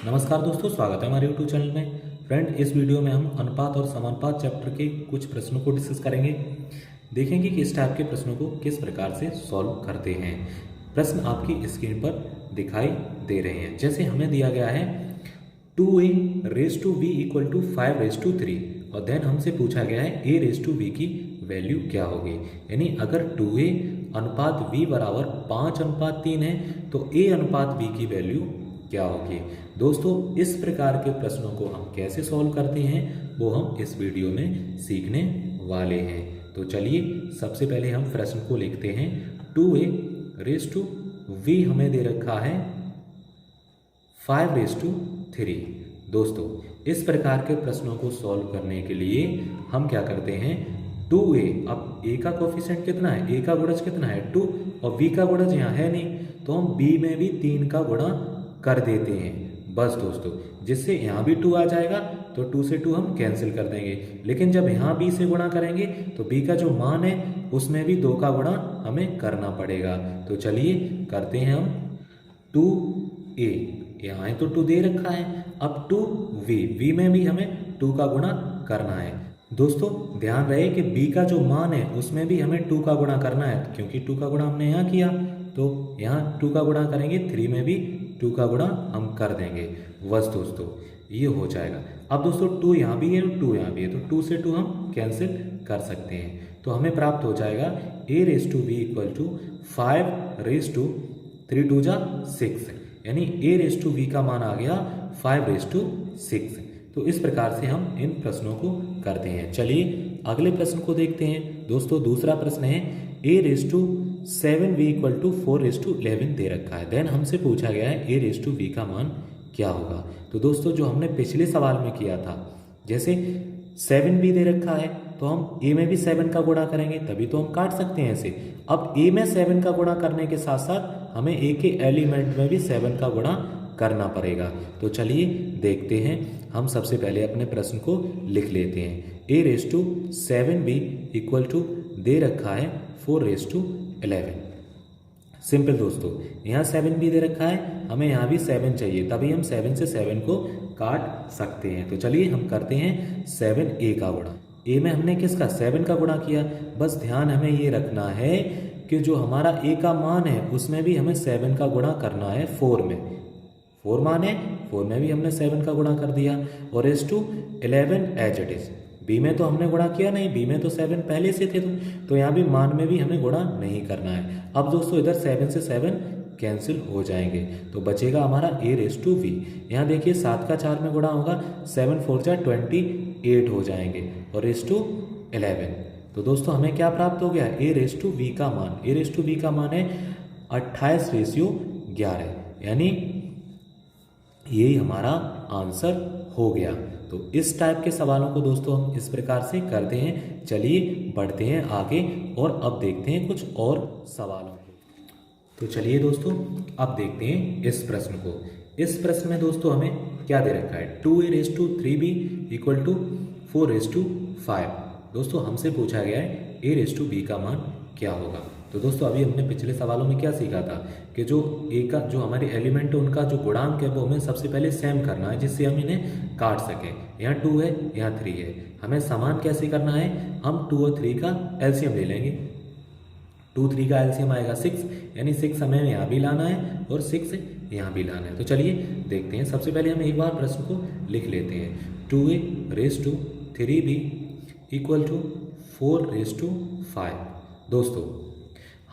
नमस्कार दोस्तों, स्वागत है हमारे YouTube चैनल में। फ्रेंड, इस वीडियो में हम अनुपात और समानुपात चैप्टर के कुछ प्रश्नों को डिस्कस करेंगे। देखेंगे कि इस टाइप के प्रश्नों को किस प्रकार से सॉल्व करते हैं। प्रश्न आपकी स्क्रीन पर दिखाई दे रहे हैं। जैसे हमें दिया गया है 2a⁻v = 5/3 और देन हमसे पूछा गया है a⁻v की वैल्यू क्या होगी। यानी अगर 2a अनुपात v बराबर 5:3 है तो a अनुपात v की वैल्यू क्या होगी। दोस्तों, इस प्रकार के प्रश्नों को हम कैसे सॉल्व करते हैं वो हम इस वीडियो में सीखने वाले हैं। तो चलिए सबसे पहले हम प्रश्न को लिखते हैं। 2a⁻v हमें दे रखा है 5/3। दोस्तों, इस प्रकार के प्रश्नों को सॉल्व करने के लिए हम क्या करते हैं, 2a, अब a का कोफिशिएंट कितना है, a का गुणज कितना है 2 और v का गुणज यहाँ है नहीं, तो हम b में भी 3 का गुणा कर देते हैं बस दोस्तों, जिससे यहाँ भी 2 आ जाएगा तो 2 से 2 हम कैंसिल कर देंगे। लेकिन जब यहाँ b से गुणा करेंगे तो b का जो मान है उसमें भी 2 का गुणा हमें करना पड़ेगा। तो चलिए करते हैं हम 2a, यहाँ है तो 2 दे रखा है, अब 2v में भी हमें 2 का गुणा करना है। दोस्तों ध्यान रहे कि b का जो मान है उसमें भी हमें 2 का गुणा करना है, क्योंकि 2 का गुणा हमने यहाँ किया तो यहाँ 2 का गुणा करेंगे, 3 में भी 2 का गुणा हम कर देंगे। बस दोस्तों ये हो जाएगा। अब दोस्तों 2 यहाँ भी है और 2 यहाँ भी है, तो 2 से 2 हम कैंसिल कर सकते हैं। तो हमें प्राप्त हो जाएगा a⁻v = 5/3, यानी a⁻v का मान आ गया 5/6। तो इस प्रकार से हम इन प्रश्नों को करते हैं। चलिए अगले प्रश्न को देखते हैं। दोस्तों दूसरा प्रश्न है a⁻7v = 4/11 दे रखा है। देन हमसे पूछा गया है a⁻v का मान क्या होगा। तो दोस्तों जो हमने पिछले सवाल में किया था, जैसे 7b दे रखा है तो हम a में भी 7 का गुणा करेंगे, तभी तो हम काट सकते हैं इसे। अब a में 7 का गुणा करने के साथ साथ हमें a के एलिमेंट में भी 7 का गुणा करना पड़ेगा। तो चलिए देखते हैं। हम सबसे पहले अपने प्रश्न को लिख लेते हैं। a⁻7b = दे रखा है 4/11। सिंपल दोस्तों, यहाँ 7b दे रखा है, हमें यहाँ भी 7 चाहिए, तभी हम 7 से 7 को काट सकते हैं। तो चलिए हम करते हैं 7a का गुणा। a में हमने किसका 7 का गुणा किया। बस ध्यान हमें ये रखना है कि जो हमारा a का मान है उसमें भी हमें 7 का गुणा करना है। 4 में 4 मान है, 4 में भी हमने 7 का गुणा कर दिया और /11 एज इट इज। b में तो हमने गुणा किया नहीं, b में तो 7 पहले से थे, तो यहाँ भी मान में भी हमें गुणा नहीं करना है। अब दोस्तों इधर 7 से 7 कैंसिल हो जाएंगे तो बचेगा हमारा a⁻v। यहाँ देखिए 7 का 4 में गुणा होगा, 7 4 जा 28 हो जाएंगे और /11। तो दोस्तों हमें क्या प्राप्त हो गया, a⁻v का मान। a⁻v का मान है 28/11, यानी यही हमारा आंसर हो गया। तो इस टाइप के सवालों को दोस्तों हम इस प्रकार से करते हैं। चलिए बढ़ते हैं आगे और अब देखते हैं कुछ और सवालों को। तो चलिए दोस्तों अब देखते हैं इस प्रश्न को। इस प्रश्न में दोस्तों हमें क्या दे रखा है, 2a⁻3b = 4/5। दोस्तों हमसे पूछा गया है a⁻b का मान क्या होगा। तो दोस्तों अभी हमने पिछले सवालों में क्या सीखा था कि जो a का जो हमारे एलिमेंट है उनका जो गुणांक है वो हमें सबसे पहले सेम करना है, जिससे हम इन्हें काट सकें। यहाँ 2 है, यहाँ 3 है, हमें समान कैसे करना है, हम 2 और 3 का एलसीएम ले लेंगे। 2 3 का एलसीएम आएगा 6, यानी 6 हमें यहाँ भी लाना है और 6 यहाँ भी लाना है। तो चलिए देखते हैं। सबसे पहले हम एक बार प्रश्न को लिख लेते हैं। 2a⁻3b = 4/5। दोस्तों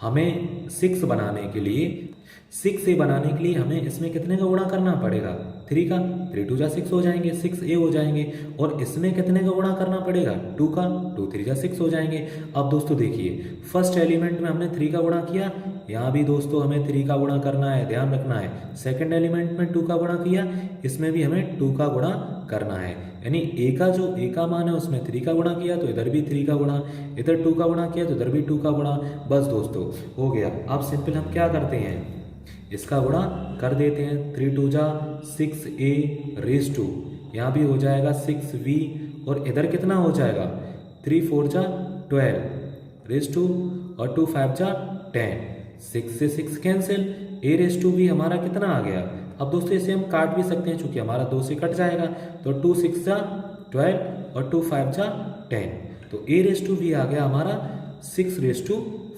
हमें 6 बनाने के लिए, 6a बनाने के लिए हमें इसमें कितने का गुणा करना पड़ेगा, 3 का। 3 2 जा 6 हो जाएंगे, 6a हो जाएंगे। और इसमें कितने का गुणा करना पड़ेगा, 2 का। 2 3 जा 6 हो जाएंगे। अब दोस्तों देखिए फर्स्ट एलिमेंट में हमने 3 का गुणा किया, यहाँ भी दोस्तों हमें 3 का गुणा करना है, ध्यान रखना है। सेकंड एलिमेंट में 2 का गुणा किया, इसमें भी हमें 2 का गुणा करना है। यानी a का मान है उसमें 3 का गुणा किया तो इधर भी 3 का गुणा, इधर 2 का गुणा किया तो इधर भी 2 का गुणा। बस दोस्तों हो गया। अब सिंपल हम क्या करते हैं, इसका गुणा कर देते हैं। 3 2 जा 6a⁻2, यहाँ भी हो जाएगा 6v और इधर कितना हो जाएगा, 3 4 जा 12 और 2 5 जा 10। 6 से 6 कैंसिल, a⁻v हमारा कितना आ गया, अब दोस्तों इसे हम काट भी सकते हैं, चूंकि हमारा 2 से कट जाएगा, तो 2 6 जा 12 और 2 5 जा 10, तो a रेस टू वी आ गया हमारा 6 रेस टू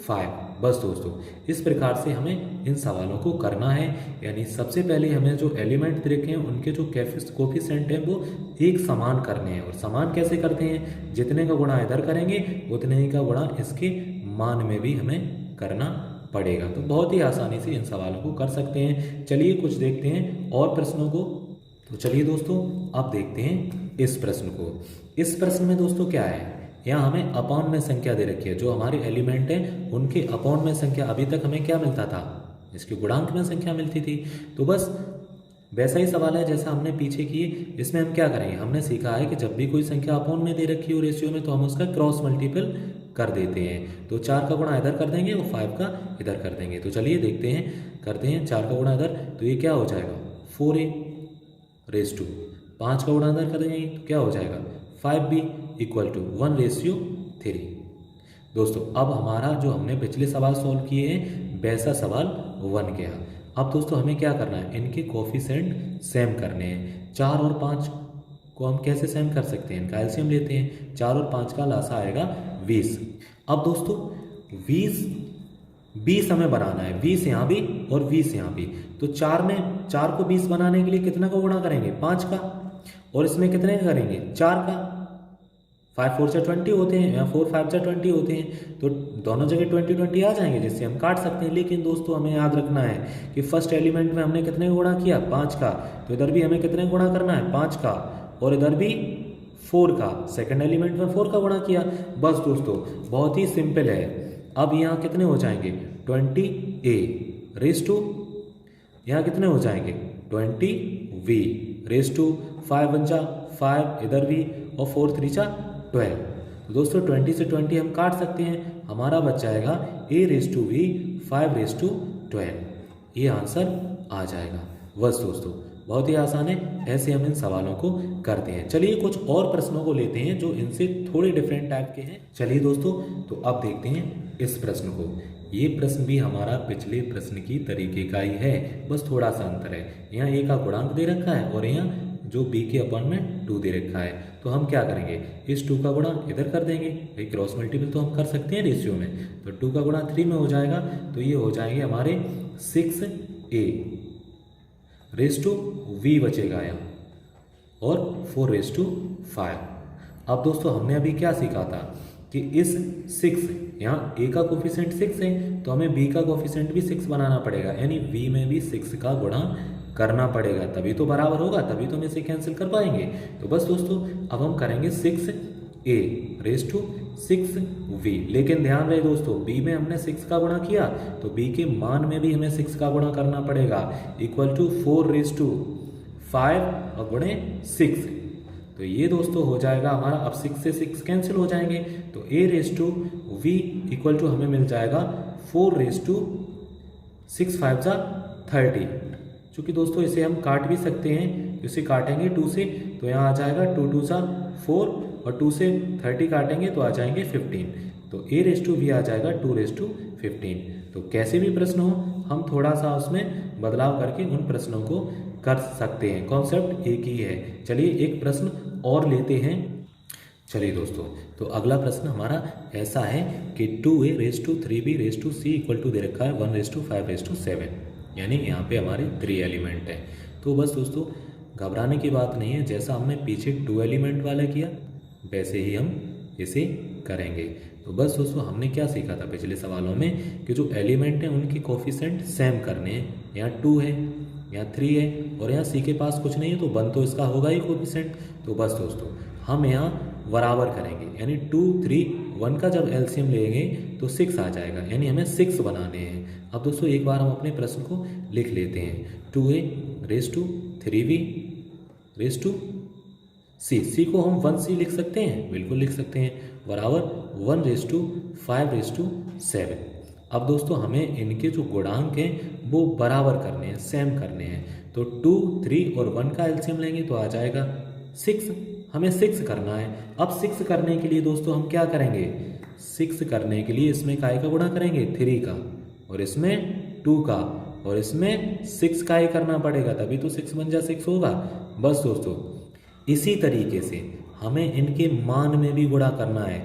5। बस दोस्तों इस प्रकार से हमें इन सवालों को करना है, यानी सबसे पहले हमें जो एलिमेंट रखे हैं उनके जो कोफिशिएंट हैं वो एक समान करने हैं। और समान कैसे करते हैं, जितने का गुणा इधर करेंगे उतने ही का गुणा इसके मान में भी हमें करना पड़ेगा। तो बहुत ही आसानी से इन सवालों को कर सकते हैं। चलिए कुछ देखते हैं और प्रश्नों को। तो चलिए दोस्तों अब देखते हैं इस प्रश्न को। इस प्रश्न में दोस्तों क्या है, यहाँ हमें अपॉन में संख्या दे रखी है, जो हमारे एलिमेंट हैं उनके अपॉन में संख्या। अभी तक हमें क्या मिलता था, इसके गुणांक में संख्या मिलती थी। तो बस वैसा ही सवाल है जैसा हमने पीछे किए। इसमें हम क्या करेंगे, हमने सीखा है कि जब भी कोई संख्या अपॉन में दे रखी हो रेशियो में, तो हम उसका क्रॉस मल्टीपल कर देते हैं। तो 4 का गुणा इधर कर देंगे और 5 का इधर कर देंगे। तो चलिए देखते हैं, करते हैं। 4 का गुणा इधर, तो ये क्या हो जाएगा 4a रेस टू, 5 का गुणा इधर कर देंगे तो क्या हो जाएगा 5b इक्वल टू 1 रेशियो 3। दोस्तों अब हमारा जो हमने पिछले सवाल सॉल्व किए हैं वैसा सवाल बन गया। अब दोस्तों हमें क्या करना है, इनके कोफिशिएंट सेम करने हैं। 4 और 5 को हम कैसे सेम कर सकते हैं, इनका एलसीएम लेते हैं। 4 और 5 का लासा आएगा 20। अब दोस्तों 20 हमें बनाना है, 20 यहाँ भी और 20 यहाँ भी। तो 4 को 20 बनाने के लिए कितना का गुणा करेंगे 5 का, और इसमें कितने का करेंगे 4 का। 5 4 जा 20 होते हैं, या 4 5 जा 20 होते हैं, तो दोनों जगह 20 20 आ जाएंगे, जिससे हम काट सकते हैं। लेकिन दोस्तों हमें याद रखना है कि फर्स्ट एलिमेंट में हमने कितने गुणा किया 5 का, तो इधर भी हमें कितने गुणा करना है 5 का, और इधर भी 4 का। सेकंड एलिमेंट में 4 का गुणा किया। बस दोस्तों बहुत ही सिंपल है। अब यहाँ कितने हो जाएंगे 20a रेस टू, यहाँ कितने हो जाएंगे 20v रेस टू 5 1 जा 5 इधर भी, और 4 3 जा 12। तो दोस्तों 20 से 20 हम काट सकते हैं, हमारा बच जाएगा a raise to v 5 raise to 12। ये आंसर आ जाएगा। बस दोस्तों बहुत ही आसान है, ऐसे हम इन सवालों को करते हैं। चलिए कुछ और प्रश्नों को लेते हैं जो इनसे थोड़े डिफरेंट टाइप के हैं। चलिए दोस्तों तो अब देखते हैं इस प्रश्न को। ये प्रश्न भी हमारा पिछले प्रश्न की तरीके का ही है, बस थोड़ा सा अंतर है। यहाँ a का गुणांक दे रखा है और यहाँ जो b के अपॉन में 2 दे रखा है। तो हम क्या करेंगे, इस 2 का गुणा इधर कर देंगे, भाई क्रॉस मल्टीपल तो हम कर सकते हैं रेशियो में। तो 2 का गुणा 3 में हो जाएगा, तो ये हो जाएंगे हमारे 6a रेस टू v बचेगा यहाँ, और 4 रेस टू 5। अब दोस्तों हमने अभी क्या सीखा था कि इस 6, यहाँ a का कोफिशिएंट 6 है, तो हमें b का कोफिशिएंट भी 6 बनाना पड़ेगा, यानी v में भी 6 का गुणा करना पड़ेगा, तभी तो बराबर होगा, तभी तो हम इसे कैंसिल कर पाएंगे। तो बस दोस्तों अब हम करेंगे 6a रेस टू 6v। लेकिन ध्यान रहे दोस्तों, b में हमने 6 का गुणा किया, तो b के मान में भी हमें 6 का गुणा करना पड़ेगा, इक्वल टू 4 रेस टू 5 और गुणे 6। तो ये दोस्तों हो जाएगा हमारा, अब 6 से 6 कैंसिल हो जाएंगे, तो a raise to v equal to हमें मिल जाएगा 4 रेस टू 6 5 जा 30। चूँकि दोस्तों इसे हम काट भी सकते हैं, इसे काटेंगे 2 से तो यहाँ आ जाएगा 2 2 जा 4, और 2 से 30 काटेंगे तो आ जाएंगे 15। तो a रेस टू v आ जाएगा 2 रेस टू 15। तो कैसे भी प्रश्न हो हम थोड़ा सा उसमें बदलाव करके उन प्रश्नों को कर सकते हैं, कॉन्सेप्ट एक ही है। चलिए एक प्रश्न और लेते हैं। चलिए दोस्तों तो अगला प्रश्न हमारा ऐसा है कि 2a raise to 3b raise to c equal to दे रखा है 1 रेस टू 5 रेस टू 7, यानी यहाँ पे हमारे 3 एलिमेंट हैं। तो बस दोस्तों घबराने की बात नहीं है, जैसा हमने पीछे 2 एलिमेंट वाला किया वैसे ही हम इसे करेंगे। तो बस दोस्तों हमने क्या सीखा था पिछले सवालों में कि जो एलिमेंट हैं उनके कोफिशिएंट सेम करने हैं। यहाँ 2 है, यहाँ 3 है, और यहाँ c के पास कुछ नहीं है, तो 1 तो इसका होगा ही कोफिशिएंट। तो बस दोस्तों हम यहाँ बराबर करेंगे, यानी 2 3 1 का जब एलसीएम लेंगे तो 6 आ जाएगा, यानी हमें 6 बनाने हैं। अब दोस्तों एक बार हम अपने प्रश्न को लिख लेते हैं। 2a raise to 3b raise to c को हम 1c लिख सकते हैं, बिल्कुल लिख सकते हैं, बराबर 1 रेस टू 5 रेस टू 7। अब दोस्तों हमें इनके जो गुणांक हैं वो बराबर करने हैं, सेम करने हैं। तो 2 3 और 1 का एलसीएम लेंगे तो आ जाएगा 6, हमें 6 करना है। अब 6 करने के लिए दोस्तों हम क्या करेंगे, 6 करने के लिए इसमें काय का गुणा करेंगे 3 का, और इसमें 2 का, और इसमें 6 का ही करना पड़ेगा, तभी तो 6 बन जा 6 होगा। बस दोस्तों इसी तरीके से हमें इनके मान में भी गुणा करना है।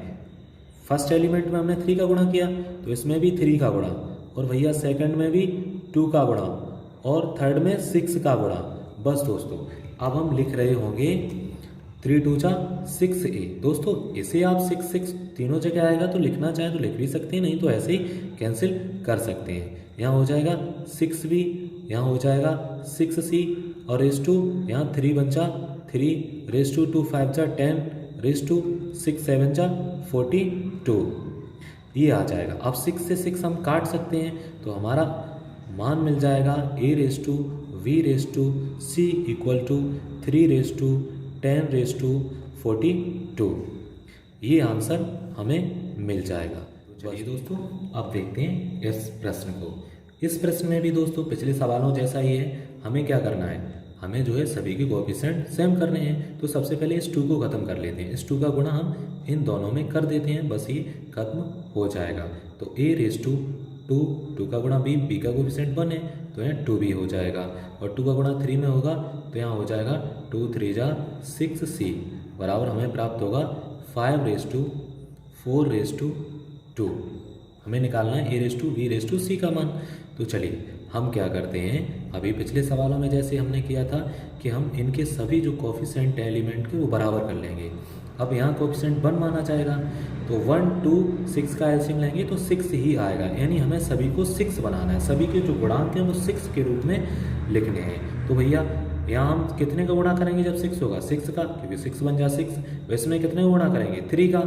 फर्स्ट एलिमेंट में हमने 3 का गुणा किया तो इसमें भी 3 का गुणा, और भैया सेकंड में भी 2 का गुणा, और थर्ड में 6 का गुणा। बस दोस्तों अब हम लिख रहे होंगे 3 2 जा 6a। दोस्तों इसे आप 6 6 तीनों जगह आएगा तो लिखना चाहे तो लिख भी सकते हैं, नहीं तो ऐसे ही कैंसिल कर सकते हैं। यहाँ हो जाएगा 6b, यहाँ हो जाएगा 6c, और रेस टू यहाँ 3 बन जा 3, रेस टू 2 5 जा 10, रेस टू 6 7 जा 42, ये आ जाएगा। अब 6 से 6 हम काट सकते हैं तो हमारा मान मिल जाएगा a raise to v raise to c equal to 3 raise to 10 raise to 42, ये आंसर हमें मिल जाएगा। चलिए दोस्तों अब देखते हैं इस प्रश्न को। इस प्रश्न में भी दोस्तों पिछले सवालों जैसा ही है, हमें क्या करना है, हमें जो है सभी के कोएफिशिएंट सेम करने हैं। तो सबसे पहले इस 2 को ख़त्म कर लेते हैं, इस 2 का गुणा हम इन दोनों में कर देते हैं, बस ये खत्म हो जाएगा। तो a रेस टू 2 का गुणा b का कोएफिशिएंट 1 है तो यहाँ 2b हो जाएगा, और 2 का गुणा 3 में होगा तो यहाँ हो जाएगा 2 3 जा 6c, बराबर हमें प्राप्त होगा 5 रेस टू 4 रेस टू 2। हमें निकालना है a raise to v raise to c का मान। तो चलिए हम क्या करते हैं, अभी पिछले सवालों में जैसे हमने किया था कि हम इनके सभी जो कोएफिशिएंट एलिमेंट के वो बराबर कर लेंगे। अब यहाँ कोएफिशिएंट 1 माना जाएगा तो 1 2 6 का एलसीएम लेंगे तो 6 ही आएगा, यानी हमें सभी को 6 बनाना है, सभी के जो गुणांक हैं वो 6 के रूप में लिखने हैं। तो भैया यहाँ हम कितने का गुणा करेंगे जब 6 होगा, 6 का, क्योंकि 6 बन जा 6। वैसे में कितने का गुणा करेंगे 3 का,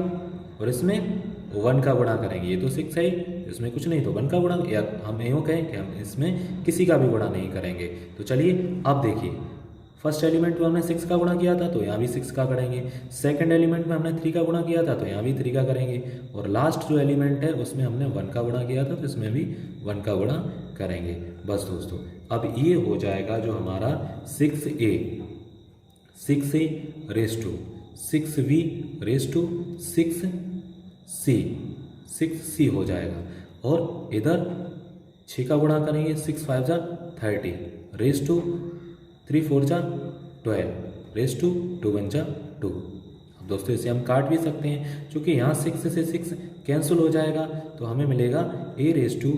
और इसमें 1 का गुणा करेंगे, ये तो 6 है ही, इसमें कुछ नहीं तो 1 का गुणा, या हम यूँ कहें कि हम इसमें किसी का भी गुणा नहीं करेंगे। तो चलिए अब देखिए, फर्स्ट एलिमेंट में हमने 6 का गुणा किया था तो यहाँ भी 6 का करेंगे, सेकंड एलिमेंट में हमने 3 का गुणा किया था तो यहाँ भी 3 का करेंगे, और लास्ट जो एलिमेंट है उसमें हमने 1 का गुणा किया था तो इसमें भी 1 का गुणा करेंगे। बस दोस्तों अब ये हो जाएगा जो हमारा 6a raise to 6v raise to 6c हो जाएगा, और इधर 6 का गुणा करेंगे 6 5 जा 30 रेस टू 3 4 जा 12 रेस टू 2 1 जा 2। अब दोस्तों इसे हम काट भी सकते हैं, क्योंकि यहाँ 6 से 6 कैंसिल हो जाएगा तो हमें मिलेगा a raise to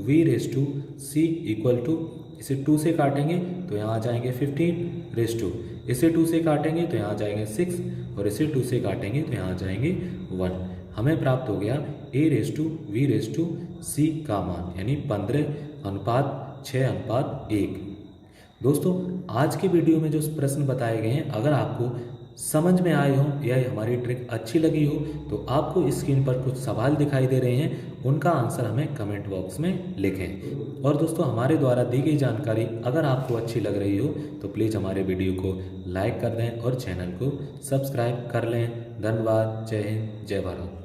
v raise to c equal to, इसे 2 से काटेंगे तो यहाँ आ जाएंगे 15 रेस टू, इसे 2 से काटेंगे तो यहाँ आ जाएंगे 6, और इसे 2 से काटेंगे तो यहाँ आ जाएंगे 1। हमें प्राप्त हो गया a raise to v raise to c का मान, यानी 15:6:1। दोस्तों आज के वीडियो में जो प्रश्न बताए गए हैं, अगर आपको समझ में आए हो या हमारी ट्रिक अच्छी लगी हो तो आपको स्क्रीन पर कुछ सवाल दिखाई दे रहे हैं, उनका आंसर हमें कमेंट बॉक्स में लिखें। और दोस्तों हमारे द्वारा दी गई जानकारी अगर आपको अच्छी लग रही हो तो प्लीज़ हमारे वीडियो को लाइक कर दें और चैनल को सब्सक्राइब कर लें। धन्यवाद। जय हिंद, जय भारत।